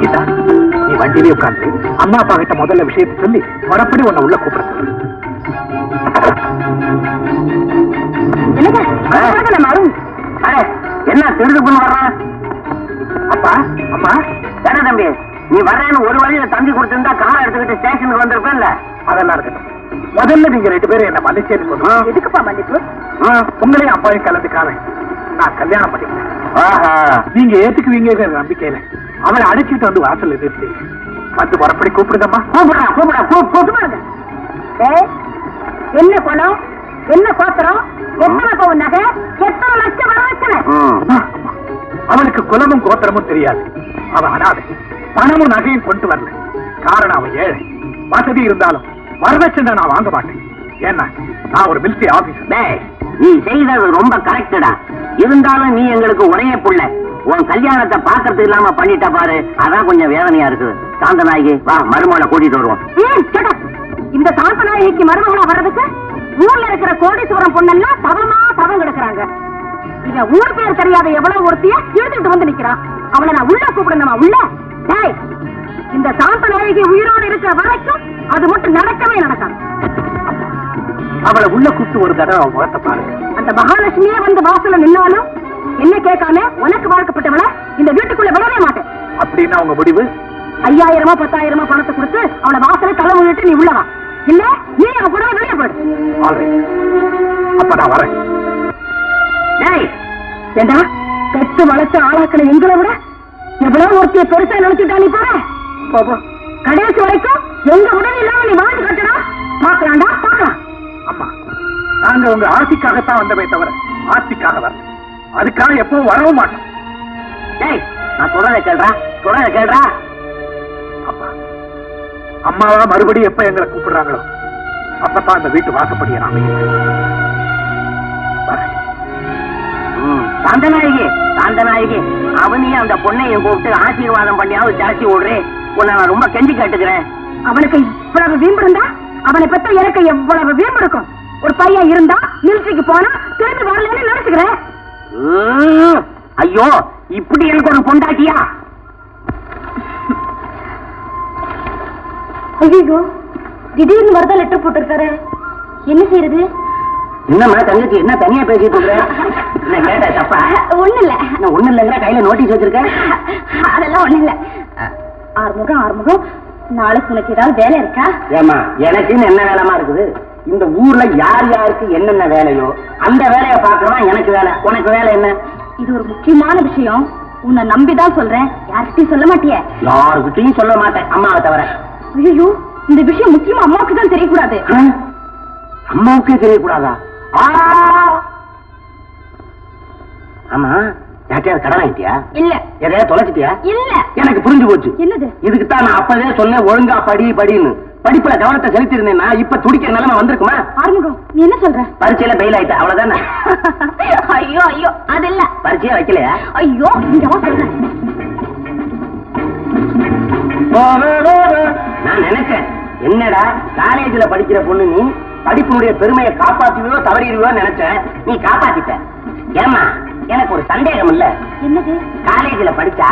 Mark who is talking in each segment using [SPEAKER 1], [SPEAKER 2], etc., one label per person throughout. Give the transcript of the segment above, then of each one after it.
[SPEAKER 1] கீதா, நீ வண்டியிலே உட்காந்து அம்மா அப்பா கிட்ட முதல்ல விஷயத்தை சொல்லி மறுபடி உன்னை உள்ள கூப்பிட சொல்லு.
[SPEAKER 2] என்ன திருது பண்ண வர்றான்?
[SPEAKER 1] அப்பா அம்மா,
[SPEAKER 2] தானே தம்பி, நீ வர்றேன்னு ஒரு வழியில தம்பி கொடுத்திருந்தா காரை எடுத்துக்கிட்டு ஸ்டேஷனுக்கு வந்திருப்பேன்ல.
[SPEAKER 1] அதெல்லாம் இருக்கட்டும். முதல்ல நீங்க 2 பேரும் என்ன மன்னிச்சேன்னு சொல்லுங்க.
[SPEAKER 3] எதுக்குப்பா மன்னிப்பு?
[SPEAKER 1] உங்களையும் அப்பாவையும் கலந்துக்காரன் நான் கல்யாணம் பண்ணிக்கிறேன். நீங்க ஏத்துக்குவீங்கிற நம்பிக்கையில அவளை அழைச்சிட்டு வந்து வாசல் எதிர்த்து வந்து மறுபடி கூப்பிடுங்கம்மா.
[SPEAKER 3] கூப்பிடுங்க. என்ன பணம், என்ன பாத்திரம், எத்தனை பவுன் நகை, எத்தனை லட்சம் வரவச்சன?
[SPEAKER 1] அவனுக்கு குலமும் கோத்திரமும் தெரியாது. அவன் அனாதை. பணமும் நகையும் கொண்டு வரல. காரணம் அவன் ஏழை. வசதி இருந்தாலும் வரதட்சணை நான் வாங்க மாட்டேன். ஏன்னா நான் ஒரு மிலிட்டரி ஆபீசர்.
[SPEAKER 2] நீ செய்தது ரொம்ப கரெக்டா. இருந்தாலும் நீ எங்களுக்கு ஒரே புள்ள. உன் கல்யாணத்தை பாக்குறது இல்லாம பண்ணிட்ட பாரு, அதான் கொஞ்சம் வேதனையா இருக்குது. சாந்தநாயகி வா, மருமகளை கூட்டிட்டு வருவோம்.
[SPEAKER 3] இந்த சாந்தநாயகிக்கு மருமகளா வர்றதுக்கு ஊர்ல இருக்கிற கோடீஸ்வரம் பொண்ணெல்லாம் தவம் கிடக்குறாங்க. இவன் ஊர் பேர் தெரியாத எவ்வளவு ஒருத்திய இழுத்துட்டு வந்து நிக்கிறான். அவளை நான் உள்ள கூப்பிடணுமா? உள்ள இந்த சாந்தநாயகி உயிரோடு இருக்கிற வரைக்கும் அது மட்டும் நடக்கவே நடக்காது.
[SPEAKER 1] அவளை உள்ள கூப்பிட்டு ஒரு தடவை முகத்தை பாருங்க.
[SPEAKER 3] அந்த மகாலட்சுமியே வந்து வாசல நின்னாலும் என்ன கேட்காம உனக்கு வாழ்க்கப்பட்டவளை இந்த வீட்டுக்குள்ள விடவே மாட்டேன்.
[SPEAKER 1] அப்படின்னா உங்க முடிவு?
[SPEAKER 3] 5000 10,000 பணத்தை கொடுத்து அவளை வாசலை தலை முன்னிட்டு நீ உள்ளவா, இல்ல நீ அவன் கூட வெளியே போடு.
[SPEAKER 1] அப்ப நான் வரேன்.
[SPEAKER 3] ஏண்டா, பெற்று வளர்த்து ஆளாக்களை எங்களை விட எவ்வளவு ஒருத்திய பெருசா நினைச்சுட்டா நீ போற. கடைசி வரைக்கும் எங்க உடனே இல்லாம நீ வாழ்ந்து கட்டடா. பாக்கலாம்டா, பாக்கலாம்.
[SPEAKER 1] அம்மா, நாங்க உங்க ஆட்சிக்காகத்தான் வந்தமே தவிர ஆட்சிக்காக வர. அதுக்காக எப்பவும் வரவும் மாட்டோம்.
[SPEAKER 2] நான் சொல்றத கேள்றா.
[SPEAKER 1] அப்பா, அம்மாவா மறுபடியும் எப்ப எங்களை கூப்பிடுறாங்களோ அப்பதான் அந்த வீட்டு வாசப்படியை நாம
[SPEAKER 2] சாந்தநாயகி அவனையும் அந்த பொண்ணையும் கூப்பிட்டு ஆசீர்வாதம் பண்ணியாவது ஜாஸ்தி ஓடுறே. உன்னை நான் ரொம்ப கெஞ்சி கேட்டுக்கிறேன்.
[SPEAKER 3] அவனுக்கு இவ்வளவு வீம்பு இருந்தா அவனை பத்த எனக்கு எவ்வளவு வீம்பு இருக்கும். ஒரு பையன் இருந்தா மிலிட்டரிக்கு போனா திரும்பி வரலன்னு நினைச்சுக்கிறேன்.
[SPEAKER 2] ஐயோ, இப்படி எனக்கு ஒரு பொண்டாட்டியா?
[SPEAKER 3] ஐயோ, திடீர்னு வரதா லெட்டர் போட்டிருக்காரு. என்ன செய்யறது?
[SPEAKER 2] என்னம்மா தங்கச்சி, என்ன தனியா பேசிட்டு இருக்க? கேட்ட தப்பா?
[SPEAKER 3] ஒண்ணு இல்ல.
[SPEAKER 2] ஒண்ணு இல்லைங்கிற கையில நோட்டீஸ் வச்சிருக்கேன்.
[SPEAKER 3] அதெல்லாம் ஒண்ணு இல்ல. ஆறுமுகம், நாளைக்கு உனக்கு ஏதாவது வேலை இருக்கா?
[SPEAKER 2] ஏமா, எனக்குன்னு என்ன வேலைமா இருக்குது? இந்த ஊர்ல யார் யாருக்கு என்னென்ன வேலையோ அந்த வேலையை பாக்குறவன் எனக்கு வேலை. உனக்கு வேலை என்ன?
[SPEAKER 3] இது ஒரு முக்கியமான விஷயம். உன்னை நம்பிதான் சொல்றேன். யார்கிட்டையும் சொல்ல மாட்டிய?
[SPEAKER 2] யாருக்கிட்டையும் சொல்ல மாட்டேன், அம்மாவை தவிர.
[SPEAKER 3] ஐயோ, இந்த விஷயம் முக்கியமா அம்மாவுக்கு தான் தெரியக்கூடாது.
[SPEAKER 2] அம்மாவுக்கே தெரியக்கூடாதா? ஆமா, யார்ட்டையாவது கடன் ஆயிட்டியா?
[SPEAKER 3] இல்ல.
[SPEAKER 2] எதையா தொலைச்சிட்டியா?
[SPEAKER 3] இல்ல.
[SPEAKER 2] எனக்கு புரிஞ்சு போச்சு.
[SPEAKER 3] என்னது?
[SPEAKER 2] இதுக்குத்தான் நான் அப்பவே சொன்னேன், ஒழுங்கா படின்னு. படிப்புல கவனத்தை செலுத்தி இருந்தேன்னா இப்ப துடிக்கிற நிலைமை வந்திருக்குமா?
[SPEAKER 3] ஆறுமுகம், நீ என்ன சொல்ற?
[SPEAKER 2] பரீட்சையில பெயில் ஆயிட்ட, அவ்வளவுதானே?
[SPEAKER 3] ஐயோ, அது இல்ல.
[SPEAKER 2] பரீட்சையா வைக்கலையா?
[SPEAKER 3] ஐயோ, இங்க வா சொல்றேன்.
[SPEAKER 2] நான் நினைச்சேன், என்னடா காலேஜ்ல படிக்கிற பொண்ணு நீ படிப்பினுடைய பெருமையை காப்பாற்றுவியோ தவறிடுவியோ நினைச்சேன். நீ காப்பாத்திட்ட. ஏமா, எனக்கு ஒரு சந்தேகம் இல்ல.
[SPEAKER 3] என்னது?
[SPEAKER 2] காலேஜ்ல படிச்சா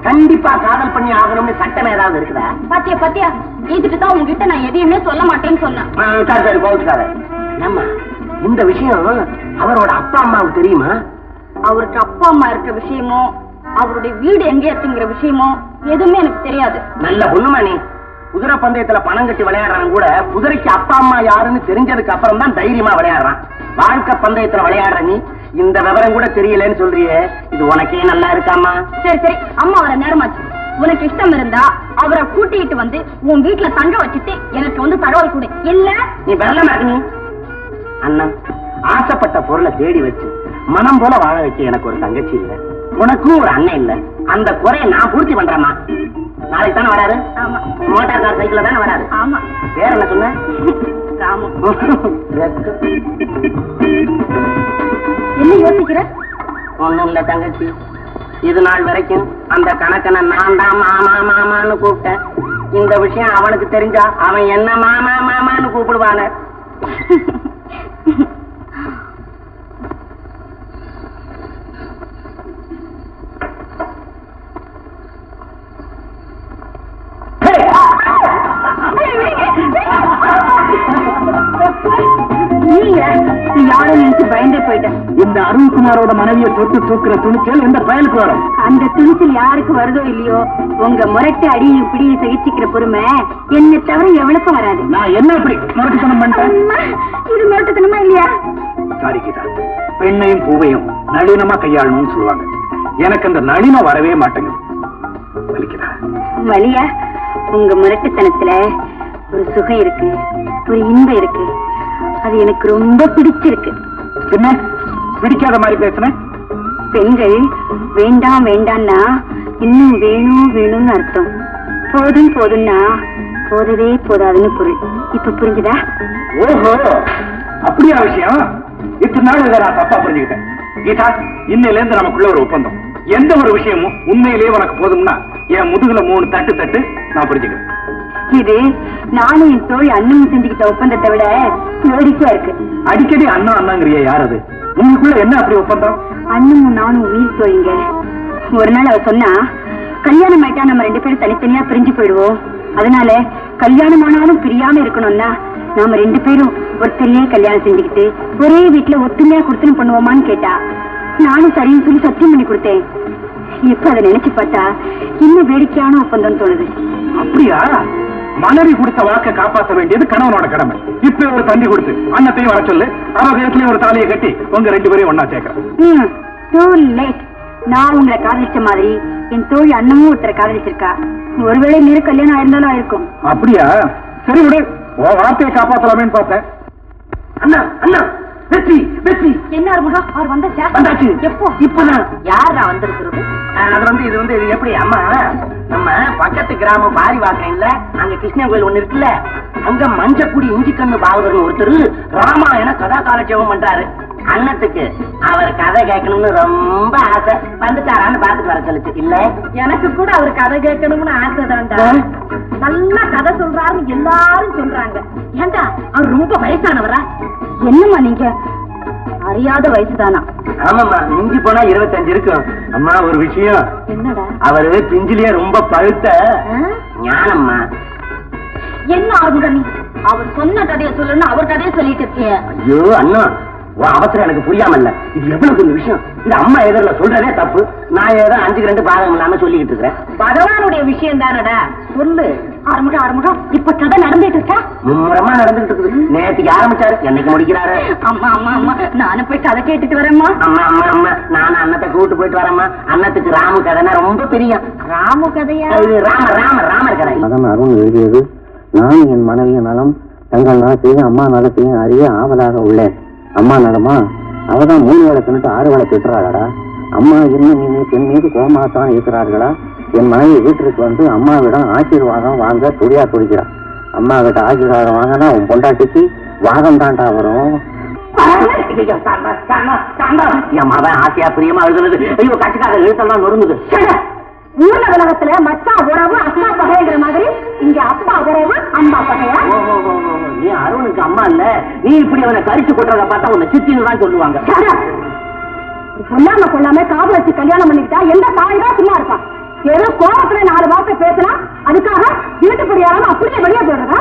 [SPEAKER 2] கண்டிப்பா காதல் பண்ணி ஆகணும்னு சட்டம் ஏதாவது இருக்குதா?
[SPEAKER 3] பாத்தியா இதுக்கு தான் உங்ககிட்ட நான் எதையுமே சொல்ல மாட்டேன்னு சொன்னேன்.
[SPEAKER 2] சரி, கோவிச்சுக்கார. ஏமா, இந்த விஷயம் அவரோட அப்பா அம்மாவுக்கு தெரியுமா?
[SPEAKER 3] அவருக்கு அப்பா அம்மா இருக்க விஷயமோ அவருடைய வீடு எங்க இருக்குங்கிற விஷயமோ எதுவுமே எனக்கு தெரியாது.
[SPEAKER 2] நல்ல பொண்ணுமா நீ. குதிரை பந்தயத்துல பணம் கட்டி விளையாடுறான் கூட குதிரைக்கு அப்பா அம்மா யாருன்னு தெரிஞ்சதுக்கு அப்புறம் தான் தைரியமா விளையாடுறான். வாழ்க்கை பந்தயத்துல விளையாடுற நீ இந்த விவரம் கூட தெரியலன்னு சொல்றியே, இது உனக்கே நல்லா இருக்காமா?
[SPEAKER 3] சரி, அம்மா வர நேரமாச்சு. உனக்கு இஷ்டம் இருந்தா அவரை கூட்டிட்டு வந்து உன் வீட்டுல தங்க வச்சுட்டு எனக்கு வந்து தகவல் கொடு. இல்ல
[SPEAKER 2] நீ வரல மாட்டீ. அண்ணா, ஆசைப்பட்ட பொருளை தேடி வச்சு மனம் போல வாழ வச்சு எனக்கு ஒரு தங்கச்சி இல்ல, உனக்கும் ஒரு அண்ணன் இல்ல. அந்த குறையை நான் பூர்த்தி பண்றேமா. நாளைக்கு தானே வராரு?
[SPEAKER 3] ஆமா.
[SPEAKER 2] மோட்டார் கார் சைக்கிள்ல தானே வராரு?
[SPEAKER 3] ஆமா.
[SPEAKER 2] பேர் என்ன சொன்ன?
[SPEAKER 3] ராமு. என்ன யோசிக்கிற?
[SPEAKER 2] ஒண்ணும் இல்ல தங்கச்சி, இது நாள் வரைக்கும் அந்த கணக்கனை நான் தான் மாமான்னு கூப்பிட்டேன். இந்த விஷயம் அவனுக்கு தெரிஞ்சா அவன் என்ன மாமான்னு கூப்பிடுவான.
[SPEAKER 3] நினைச்சு பயந்தே போயிட்டேன்.
[SPEAKER 1] இந்த அருண்குமாரோட மனைவியை தொட்டு தூக்குற துணிச்சல் எந்த பயலுக்கு வரும்?
[SPEAKER 3] அந்த துணிச்சல் யாருக்கு வருதோ இல்லையோ, உங்க முரட்டு அடியும் பிடியை சகிச்சுக்கிற பொறுமை என்னை தவிர எவ்வளவுக்கும் வராது.
[SPEAKER 1] நான் என்ன இப்படி முரட்டுத்தனம் பண்ணிட்டேன்?
[SPEAKER 3] இது முரட்டுத்தனமா இல்லையா?
[SPEAKER 1] சாரி கீதா, பெண்ணையும் பூவையும் நளினமா கையாளணும்னு சொல்லுவாங்க. எனக்கு அந்த நளினம் வரவே மாட்டேங்குது. வலிக்குதா?
[SPEAKER 3] வலியா? உங்க முரட்டுத்தனத்துல ஒரு சுகம் இருக்கு, ஒரு இன்பம் இருக்கு. அது எனக்கு ரொம்ப பிடிச்சிருக்கு.
[SPEAKER 1] என்ன பிடிக்காத மாதிரி பேசுனேன்?
[SPEAKER 3] பெண்கள் வேண்டாம் வேண்டாம்னா இன்னும் வேணும் வேணும்னு அர்த்தம். போதும் போதும்னா போதவே போதாதுன்னு பொருள். இப்ப புரிஞ்சுதா?
[SPEAKER 1] ஓஹோ, அப்படியா விஷயம்? இத்தனை நாள் இதை நான் தப்பா புரிஞ்சுக்கிட்டேன். கீதா, இன்னையில இருந்து நமக்குள்ள ஒரு ஒப்பந்தம். எந்த ஒரு விஷயமும் உண்மையிலேயே உனக்கு போதும்னா என் முதுகுல 3 தட்டு தட்டு நான் புரிஞ்சுக்கிறேன்.
[SPEAKER 3] இது நானும் என் தோழி அண்ணன் செஞ்சுக்கிட்ட ஒப்பந்தத்தை விட வேடிக்கையா இருக்கு.
[SPEAKER 1] அடிக்கடி அண்ணா அண்ணாங்கிறிய யார் அது? உங்களுக்குள்ள என்ன அப்படி ஒப்பந்தம்?
[SPEAKER 3] அண்ணனும் நானும் உயிர் தோழிங்க. ஒரு நாள் அவ சொன்னா, கல்யாணம் ஆயிட்டா நம்ம 2 பேரும் தனித்தனியா பிரிஞ்சு போயிடுவோம். அதனால கல்யாணம் ஆனாலும் பிரியாம இருக்கணும்னா நாம 2 பேரும் ஒருத்தரையே கல்யாணம் செஞ்சுக்கிட்டு ஒரே வீட்டுல ஒத்துமையா கொடுத்துன்னு பண்ணுவோமான்னு கேட்டா, நானும் சரின்னு சொல்லி சத்தியம் பண்ணி கொடுத்தேன். இப்ப அதை நினைச்சு பார்த்தா இன்னும் வேடிக்கையான ஒப்பந்தம் தோணுது.
[SPEAKER 1] அப்படியா? மனைவி கொடுத்த வாக்கை காப்பாற்ற வேண்டியது கணவனோட கடமை. இப்ப ஒரு தந்தி கொடுத்து அண்ணத்தையும் வர சொல்லு. அவர்களுக்கு ஒரு தாலியை கட்டி உங்க 2 பேரையும் ஒன்னா சேர்க்கிறேன்.
[SPEAKER 3] Too late. நான் உங்களை காதலிச்ச மாதிரி என் தோழி அண்ணமும் ஒருத்தரை காதலிச்சிருக்கா. ஒருவேளை மீறி கல்யாணம் ஆயிருந்தாலும் ஆயிருக்கும்.
[SPEAKER 1] அப்படியா? சரி விடு, உன் வார்த்தையை காப்பாற்றலாமேன்னு பார்த்தேன். அண்ணா அண்ணா, வெற்றி வெற்றி.
[SPEAKER 3] என்ன அருமுகம், அவர் வந்தாச்சா?
[SPEAKER 1] வந்தாச்சு.
[SPEAKER 3] எப்போ?
[SPEAKER 1] இப்பதான்.
[SPEAKER 3] யார் வந்திருக்கிறது?
[SPEAKER 2] இது எப்படி அம்மா, நம்ம பக்கத்து கிராமம் பாரிவாக்கம் இல்ல, அங்க கிருஷ்ணன் கோயில் ஒண்ணு இருக்குல்ல, அங்க மஞ்சக்குடி இஞ்சி கண்ணு பாகவதர் ஒருத்தர் ராமாயண கதா காலட்சேபம் பண்றாரு. அண்ணத்துக்கு அவர் கதை கேட்கணும்னு ரொம்ப ஆசை. வந்துட்டாரான்னு பாத்துட்டு வர சொல்லுச்சு. இல்ல,
[SPEAKER 3] எனக்கு கூட அவர் கதை கேட்கணும்னு ஆசை தான்டா. நல்லா கதை சொல்றாருன்னு எல்லாரும் சொல்றாங்க. ஏண்டா அவர் ரொம்ப வயசானவரா? என்னம்மா நீங்க, அறியாத வயசுதானா?
[SPEAKER 2] ஆமாம்மா, மிஞ்சி போனா 25 இருக்கும். அம்மா ஒரு விஷயம்.
[SPEAKER 3] என்னடா?
[SPEAKER 2] அவரு பிஞ்சிலேயே ரொம்ப பழுத்த ஞானம்மா.
[SPEAKER 3] என்ன ஆகுங்க நீ? அவர் சொன்ன கதையை சொல்லணும், அவர் கதையை சொல்லிட்டு இருக்கிய.
[SPEAKER 2] ஐயோ அண்ணா, அவசரம் எனக்கு புரியாமல்ல. இது எவ்வளவு பெரிய விஷயம். இது அம்மா எதிரில சொல்றதே தப்பு. நான் ஏதோ 5க்கு 2 பாதகம் இல்லாம சொல்லிக்கிட்டு இருக்கிறேன்.
[SPEAKER 3] பகவானுடைய விஷயம் தானடா, சொல்லு. ஆரம்பிடும் ஆரம்பிடும். இப்ப கதை நடந்துட்டு இருக்கா?
[SPEAKER 2] மும்முரமா நடந்துட்டு இருக்குது. நேற்றுக்கு ஆரம்பிச்சாரு, என்னைக்கு முடிக்கிறாரு?
[SPEAKER 3] அம்மா அம்மா அம்மா, நானும் போய் கதை கேட்டுட்டு வரேம்மா.
[SPEAKER 2] அம்மா அம்மா அம்மா, நானும் அண்ணத்தை கூட்டு போயிட்டு வரேம்மா. அண்ணத்துக்கு ராமு கதைனா ரொம்ப பிரியம்.
[SPEAKER 3] ராமு கதையா?
[SPEAKER 2] இது ராமர் கதை.
[SPEAKER 4] மதம் அருண் எழுதியது. நான் என் மனைவியின் நலம், தங்கள் நலத்தையும் அம்மா நலத்தையும் அறிய ஆவலாக உள்ளேன். அம்மா நலமா? அவதான் 3 வேளை தின்னுட்டு 6 வேளை திட்டுறாளடா. அம்மா இன்னும் என் மீது கோமாத்தான் இருக்கிறார்களா? என் மனைவி வீட்டிற்கு வந்து அம்மாவிடம் ஆசீர்வாதம் வாங்க துடியா துடிக்கிறான். அம்மா கிட்ட ஆசீர்வாதம் வாங்கினா உன் பொண்டாட்டிக்கு வாதம் தாண்டா வரும்.
[SPEAKER 2] என் மகன் ஆசையா பிரியமா எழுதுறது. ஐயோ, கட்சிக்கார எழுத்தெல்லாம் நொறுங்குது.
[SPEAKER 3] ஊர்ல உலகத்துல மச்சான் உறவு அம்மா பகைங்கிற மாதிரி இங்க அப்பா உறவு அம்மா பகையா?
[SPEAKER 2] நீ அருணுக்கு அம்மா இல்ல. நீ இப்படி அவனை கரிச்சு கொட்டுறத பார்த்தா உன்னை சித்தின்னு தான் சொல்லுவாங்க.
[SPEAKER 3] சொல்லாம கொள்ளாம காதல் வச்சு கல்யாணம் பண்ணிக்கிட்டா எந்த தாய் தான் சும்மா இருப்பான்? ஏதோ கோபத்துல 4 வார்த்தை பேசினா அதுக்காக வீட்டு புரியாம அப்படியே வெளியே போடுறதா?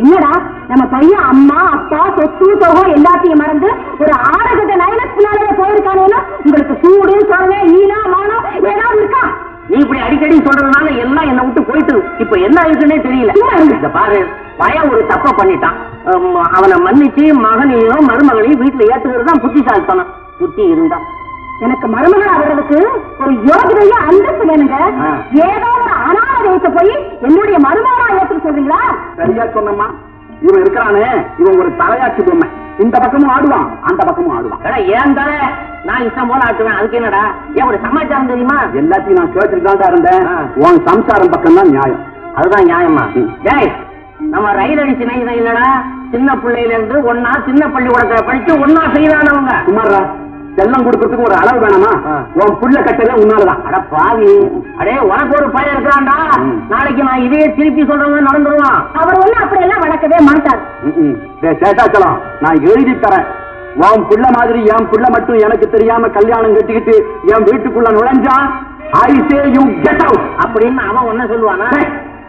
[SPEAKER 3] என்னடா, நம்ம பையன் அம்மா அப்பா சொத்து சோகம் எல்லாத்தையும் மறந்து ஒரு 6 கட்ட நைலஸ் பின்னாலே போயிருக்கானேன்னா உங்களுக்கு சூடு சொரணை ஈனா மானம் ஏதாவது இருக்கா?
[SPEAKER 2] நீ இப்படி அடிக்கடி சொல்றதுனால எல்லாம் என்னை விட்டு போயிட்டு இப்ப என்ன ஆயிடுச்சுன்னே தெரியல. இந்த பாரு, பையன் ஒரு தப்ப பண்ணிட்டான். அவனை மன்னிச்சு மகனையும் மருமகளையும் வீட்டுல ஏத்துக்கிறது தான் புத்திசாலித்தனம். புத்தி இருந்தா
[SPEAKER 3] எனக்கு மருமகளா வர்றதுக்கு ஒரு யோகிதையா அந்தஸ்து வேணுங்க. ஏதோ ஒரு அனாதையத்தை போய் என்னுடைய மருமகளா ஏத்துக்க சொல்றீங்களா?
[SPEAKER 1] சரியா சொன்னம்மா. இவன் இருக்கிறானே, இவன் ஒரு தலையாட்சி பொம்மை. இந்த பக்கமும் ஆடுவான், அந்த பக்கமும் ஆடுவான்.
[SPEAKER 2] ஏன் தலை நான் இஷ்டம் போல ஆட்டுவேன். அதுக்கு என்னடா? ஏன் ஒரு சமாச்சாரம் தெரியுமா?
[SPEAKER 1] எல்லாத்தையும் நான் கேட்டுட்டு தான் இருந்தேன். உன் சம்சாரம் பக்கம் தான் நியாயம்.
[SPEAKER 2] அதுதான் நியாயமா? டேய், நம்ம ரயில் அடிச்சு நெய்தான் இல்லடா. சின்ன பிள்ளையில இருந்து ஒன்னா சின்ன பள்ளிக்கூடத்துல படிச்சு ஒன்னா செய்யறானவங்க.
[SPEAKER 1] சுமாரா செல்லம் கொடுக்கறதுக்கு ஒரு அளவு வேணாமா? உன் புள்ள கட்டதே உன்னாலதான்.
[SPEAKER 2] அட பாவி, அடே உனக்கு ஒரு பையன் இருக்கிறான்டா. நாளைக்கு நான் இதையே திருப்பி சொல்றவங்க நடந்துருவான்.
[SPEAKER 3] அவர் ஒண்ணு அப்படியெல்லாம் வளர்க்கவே மாட்டார்.
[SPEAKER 1] சேட்டாச்சலம், நான் எழுதி தரேன். உன் புள்ள மாதிரி என் புள்ள மட்டும் எனக்கு தெரியாம கல்யாணம் கட்டிக்கிட்டு என் வீட்டுக்குள்ள நுழைஞ்சா ஐ சே யூ கெட் அவுட்
[SPEAKER 2] அப்படின்னு அவன் ஒன்ன சொல்லுவானா?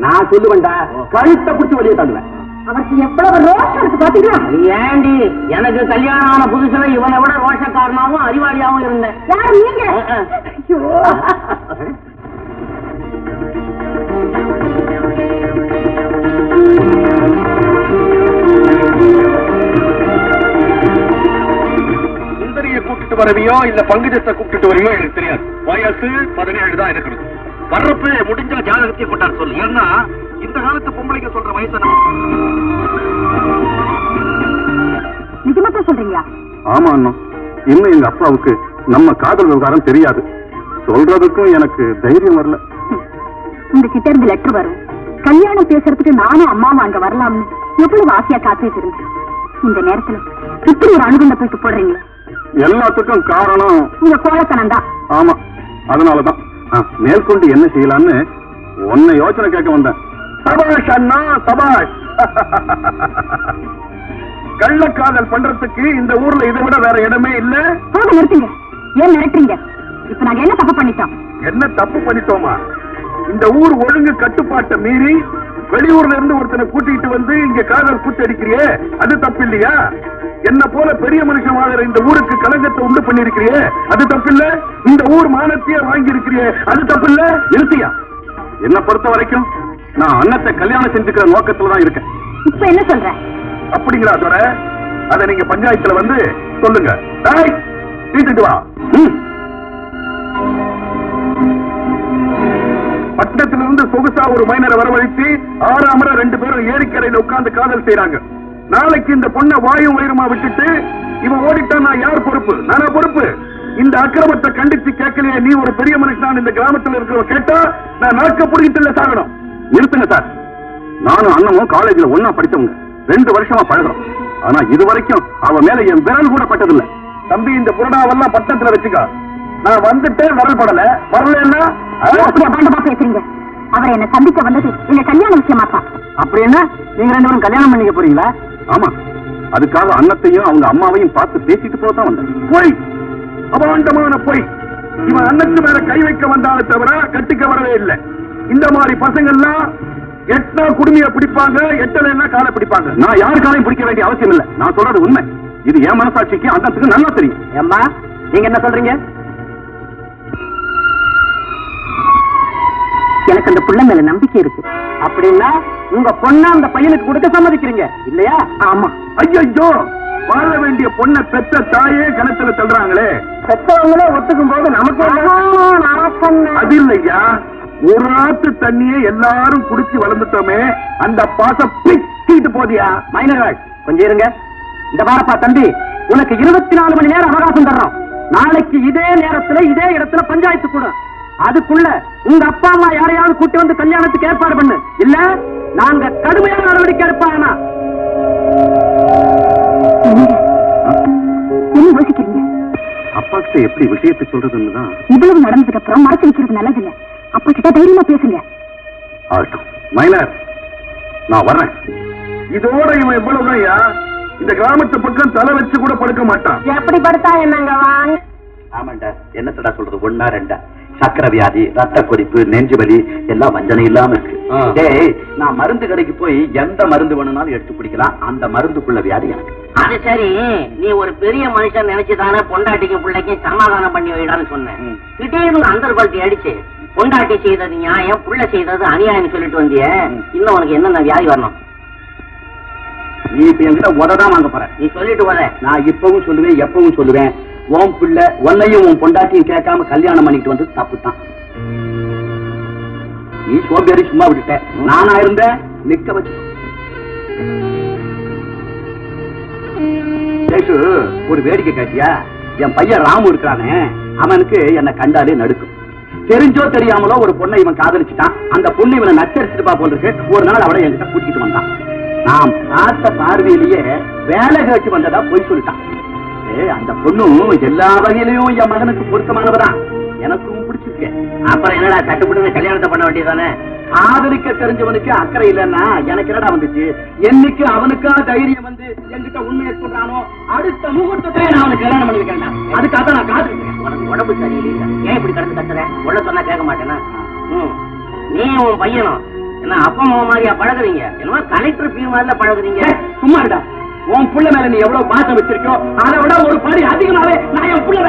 [SPEAKER 1] நான் சொல்லுவேன்டா, கழுத்தை பிடிச்சி வெளியே தள்ளுவேன்.
[SPEAKER 3] அவருக்கு எவ்வளவு ரோஷம் இருக்கு பாத்தீங்களா?
[SPEAKER 2] ஏண்டி எனக்கு கல்யாணம் ஆன புதுசுல இவனை விட ரோஷக்காரனாவும் அறிவாளியாவும் இருந்தேன்.
[SPEAKER 3] யாரு நீங்க? ஐயோ,
[SPEAKER 1] சுந்தரிய கூப்பிட்டு வரவியோ இல்ல பங்குஜத்தை கூப்பிட்டு வரவியோ எனக்கு தெரியாது. வயசு 17 தான் இருக்கணும். வர்றப்ப முடிஞ்ச ஜாதகத்தை கொண்டாட சொல்லு. ஏன்னா இந்த காலத்து பொம்பளைங்க சொல்ற வயசு
[SPEAKER 3] நிஜமா சொல்றீங்களா?
[SPEAKER 5] ஆமா அண்ணா, இன்னும் எங்க அப்பாவுக்கு நம்ம காதல் விவகாரம் தெரியாது. சொல்றதுக்கும் எனக்கு தைரியம் வரல.
[SPEAKER 3] உங்க கிட்ட இருந்து லெட்டர் வரும், கல்யாணம் பேசுறதுக்கு நானும் அம்மாவும் அங்க வரலாம்னு எவ்வளவு ஆசையா காத்துட்டு இருந்தேன். இந்த நேரத்துல இப்படி ஒரு அணுகுண்ட போயிட்டு போடுறீங்களே.
[SPEAKER 5] எல்லாத்துக்கும் காரணம்
[SPEAKER 3] உங்க கோலத்தனம் தான்.
[SPEAKER 5] ஆமா, அதனாலதான் மேற்கொண்டு என்ன செய்யலான்னு உன்னை யோசனை கேட்க வந்தேன்.
[SPEAKER 1] சபாஷ் அண்ணா, சபாஷ். கள்ளக்காதல் பண்றதுக்கு இந்த ஊர்ல இதை விட வேற இடமே இல்ல.
[SPEAKER 3] போக நிறுத்துங்க. ஏன் மிரட்டுறீங்க? இப்ப நாங்க என்ன தப்பு பண்ணிட்டோம்?
[SPEAKER 1] என்ன தப்பு பண்ணிட்டோமா? இந்த ஊர் ஒழுங்கு கட்டுப்பாட்டை மீறி வெளியூர்ல இருந்து ஒருத்தனை கூட்டிட்டு வந்து இங்க காதல் கூத்தடிக்கிறியே, அது தப்பு இல்லையா? என்ன போல பெரிய மனுஷன் வாங்குற இந்த ஊருக்கு கலங்கத்தை உண்டு பண்ணிருக்கிறியே, அது தப்பு இல்ல? இந்த ஊர் மானத்தையே வாங்கி இருக்கிறியே, அது தப்பு இல்ல? நிறுத்தியா?
[SPEAKER 5] என்ன பொறுத்த வரைக்கும் நான் அன்னத்தை கல்யாணம் செஞ்சுக்கிற நோக்கத்துல தான் இருக்கேன்.
[SPEAKER 3] இப்ப என்ன சொல்ற?
[SPEAKER 1] அப்படிங்களா துரை? அதை நீங்க பஞ்சாயத்துல வந்து சொல்லுங்க. தீட்டுட்டு வா. பட்டணத்திலிருந்து சொகுசா ஒரு மைனரை வரவழைச்சு 6 அமர 2 பேரும் ஏரிக்கரையில உட்கார்ந்து காதல் செய்யறாங்க. நாளைக்கு இந்த பொண்ணை வாயும் வயிறுமா விட்டுட்டு இவன் ஓடிட்டா நான் யார் பொறுப்பு? நானா பொறுப்பு? இந்த அக்கிரமத்தை கண்டிச்சு கேட்கலையே நீ ஒரு பெரிய மனுஷன் இந்த கிராமத்தில் இருக்கிறவங்க கேட்டா நான் நாக்க பிடிக்கிட்டு சாகணும்.
[SPEAKER 5] நிறுத்துங்க சார். நானும் அண்ணனும் காலேஜ்ல ஒன்னா படிச்சவங்க, 2 வருஷமா பழகிறோம். ஆனா இது வரைக்கும் அவ மேல என் விரல் கூட பட்டதில்லை.
[SPEAKER 1] தம்பி, இந்த புரணாவெல்லாம் பட்டத்துல வச்சுக்கா. நான் வந்துட்டே விரல் படல. வரலன்னா
[SPEAKER 3] பேசுறீங்க. அவரை என்ன சந்திக்க வந்தது எங்க கல்யாண விஷயமா தான்.
[SPEAKER 2] அப்படி என்ன, நீங்க 2 பேரும் கல்யாணம் பண்ணிக்க போறீங்களா?
[SPEAKER 5] ஆமா, அதுக்காக அன்னத்தையும் அவங்க அம்மாவையும் பார்த்து பேசிட்டு போதான் வந்தேன்.
[SPEAKER 1] போய் அபாண்டமான போய். இவன் அன்னத்து மேல கை வைக்க வந்தாலே தவிர கட்டிக்க வரவே இல்லை. இந்த மாதிரி பசங்கள்லாம் எட்டா குடுமையை பிடிப்பாங்க, எட்டலைன்னா காலை பிடிப்பாங்க.
[SPEAKER 5] நான் யாரு காலையும் பிடிக்க வேண்டிய அவசியம் இல்லை. நான் சொல்றது உண்மை. இது என் மனசாட்சிக்கு அன்னத்துக்கு நல்லா தெரியும்.
[SPEAKER 2] ஏம்மா, நீங்க என்ன சொல்றீங்க?
[SPEAKER 3] எனக்கு அந்த புள்ள மேல நம்பிக்கை இருக்கு.
[SPEAKER 2] அப்படின்னா உங்க பொண்ணா அந்த பையனுக்கு கொடுக்க சம்மதிக்கிறீங்க இல்லையா?
[SPEAKER 3] ஆமா.
[SPEAKER 1] ஐயோ, வாழ வேண்டிய பொண்ணை பெற்ற தாயே கணத்துல தள்ளுறாங்களே.
[SPEAKER 2] பெற்றவங்களே ஒத்துக்கும் போது நமக்கு
[SPEAKER 1] அது இல்லையா, ஒரு ஆத்து தண்ணியே எல்லாரும் குடிச்சு வளர்ந்துட்டோமே, அந்த பாசம் பிச்சிட்டு போதியா?
[SPEAKER 2] மைனர்கள் கொஞ்சம் இருங்க. இந்த பாரப்பா தம்பி, உனக்கு 24 மணி நேரம் அவகாசம் தர்றோம். நாளைக்கு இதே நேரத்துல இதே இடத்துல பஞ்சாயத்து கூட. அதுக்குள்ள உங்க அப்பா அம்மா யாரையாவது கூட்டி வந்து கல்யாணத்துக்கு ஏற்பாடு பண்ணு. இல்ல நாங்க கடுமையான நடவடிக்கை எடுப்பாங்க.
[SPEAKER 3] என்ன யோசிக்கிறீங்க?
[SPEAKER 5] அப்பா கிட்ட எப்படி விஷயத்தை சொல்றதுன்னு தான்.
[SPEAKER 3] இவ்வளவு நடந்ததுக்கு அப்புறம் மறைச்சு வைக்கிறது நல்லது இல்ல. அப்பா கிட்ட தைரியமா பேசுங்க.
[SPEAKER 5] ஆகட்டும் மைனர், நான் வர்றேன்.
[SPEAKER 1] இதோட இவன் எவ்வளவுதான் இந்த கிராமத்து பக்கம் தலை வச்சு கூட படுக்க மாட்டான்.
[SPEAKER 3] எப்படி படுத்தா என்னங்க வாங்க.
[SPEAKER 2] ஆமாண்டா, என்னத்தடா சொல்றது? 1 2 சக்கரை வியாதி, ரத்த கொதிப்பு, நெஞ்சு வலி எல்லாம் வஞ்சனை இல்லாம இருக்கு. டேய், நான் மருந்து கடைக்கு போய் எந்த மருந்து வேணும்னாலும் எடுத்து குடிக்கலாம். அந்த மருந்துக்குள்ள வியாதி எனக்கு.
[SPEAKER 6] அது சரி, நீ ஒரு பெரிய மனுஷன் நினைச்சுதானே பொண்டாட்டிக்கும் பிள்ளைக்கும் சமாதானம் பண்ணி வைடான்னு சொன்னேன். திடீர்னு அந்தர்பல்ட்டி அடிச்சு பொண்டாட்டி செய்தது நியாயம், புள்ள செய்தது அநியாயம் சொல்லிட்டு வந்திய. இன்னும் உனக்கு என்னென்ன வியாதி வரணும்?
[SPEAKER 2] நீ இப்ப என்கிட்ட உததான் வாங்க போற.
[SPEAKER 6] நீ சொல்லிட்டு உத.
[SPEAKER 2] நான் இப்பவும் சொல்லுவேன், எப்பவும் சொல்லுவேன். உன் பிள்ளை உன்னையும் உன் பொண்டாட்டியும் கேட்காம கல்யாணம் பண்ணிட்டு வந்து தப்பு தான். நீ சோம்பேறி சும்மா விட்டுட்ட. நானா இருந்த நிக்க வச்சு ஒரு வேடிக்கை காட்டியா? என் பையன் ராமு இருக்கிறானே, அவனுக்கு என்ன கண்டாலே நடுக்கும். தெரிஞ்சோ தெரியாமலோ ஒரு பொண்ணை இவன் காதலிச்சுட்டான். அந்த பொண்ணு இவனை நச்சரிச்சுட்டு போல இருக்கு. ஒரு நாள் அவளை என்கிட்ட கூட்டிட்டு வந்தான். நாம் பார்த்த பார்வையிலேயே வேலை கேட்டு வந்ததா போய் சொல்லிட்டான். அந்த பொண்ணும் எல்லா வகையிலையும் என் மகனுக்கு பொருத்தமானவதான். எனக்கும் பிடிச்சிருக்கு.
[SPEAKER 6] அப்புறம் என்னடா கட்டுப்பட்டு கல்யாணத்தை பண்ண வேண்டியதானே?
[SPEAKER 2] ஆதரிக்க தெரிஞ்சவனுக்கு அக்கறை இல்லைன்னா எனக்கு என்னடா வந்துச்சு? என்னைக்கு அவனுக்கா தைரியம் வந்து என்கிட்ட உண்மையை சொல்றானோ அடுத்த முகூர்த்தத்திலே நான் அவனுக்கு கல்யாணம் பண்ணி வைக்கிறேன். அதுக்காக நான் காத்துக்கிறேன்.
[SPEAKER 6] உனக்கு உடம்பு சரியில்லை, ஏன் இப்படி கடந்து கத்துற? உள்ள சொன்னா கேட்க மாட்டேன்னா? நீ உன் பையனும் என்ன அப்பா அம்மா மாதிரியா பழகுறீங்க? என்னமோ கலெக்டர் பி மாதிரில பழகுறீங்க.
[SPEAKER 2] சும்மா இருடா. உன் புள்ள மேல நீ எவ்வளவு பாசம் வச்சிருக்கோ அதை விட ஒரு படி அதிகமாவே நான் என் புள்ள